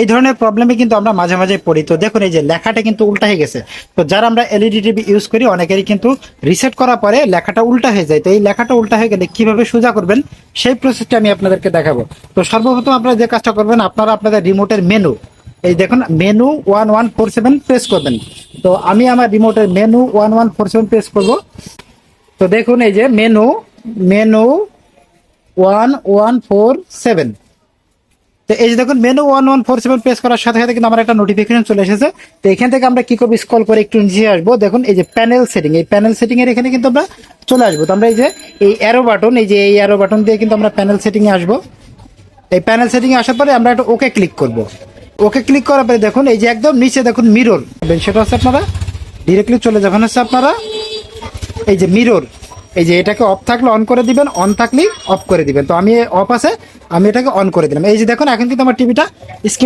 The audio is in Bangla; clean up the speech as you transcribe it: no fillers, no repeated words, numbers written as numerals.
এই ধরনের প্রবলেমে কিন্তু আমরা মাঝে মাঝে পড়ি। তো দেখুন এই যে লেখাটা কিন্তু উল্টা হয়ে গেছে। তো যারা আমরা এলইডি টিভি ইউজ করি অনেকেরই কিন্তু রিসেট করার পরে লেখাটা উল্টা হয়ে যায়। তো এই লেখাটা উল্টা হয়ে গেলে কিভাবে সোজা করবেন সেই প্রসেসটা আমি আপনাদেরকে দেখাবো। তো সর্বপ্রথম আপনারা যে কাজটা করবেন, আপনারা আপনাদের রিমোটের মেনু, এই দেখুন মেনু 1147 প্রেস করবেন। তো আমি আমার রিমোটের মেনু 1147 প্রেস করব। তো দেখুন এই যে মেনু মেনু 1147। তো এই যে দেখুন মেনু 1147 প্রেস করার সাথে সাথে কিন্তু আমার একটা নোটিফিকেশন চলে এসেছে। তো এখান থেকে আমরা কি করবো, স্ক্রল করে একটু নিচে আসবো। দেখুন এই যে প্যানেল সেটিং, এই প্যানেল সেটিং এর এখানে কিন্তু আমরা চলে আসবো। তো আমরা এই যে এই অ্যারো বাটন, এই যে এই অ্যারো বাটন দিয়ে কিন্তু আমরা প্যানেল সেটিং এ আসবো। এই প্যানেল সেটিং এ আসার পরে আমরা একটা ওকে ক্লিক করব। ওকে ক্লিক করার পরে দেখুন এই যে একদম নিচে দেখুন মিরর, সেটা হচ্ছে আপনারা ডিরেক্টলি চলে যাবেন হচ্ছে আপনারা এই যে মিরর, এই যে এটাকে অফ থাকলে অন করে দিবেন, অন থাকলে অফ করে দিবেন। তো আমি অফ আছে, আমি এটাকে অন করে দিলাম। এই যে দেখুন এখন কিন্তু আমার টিভিটা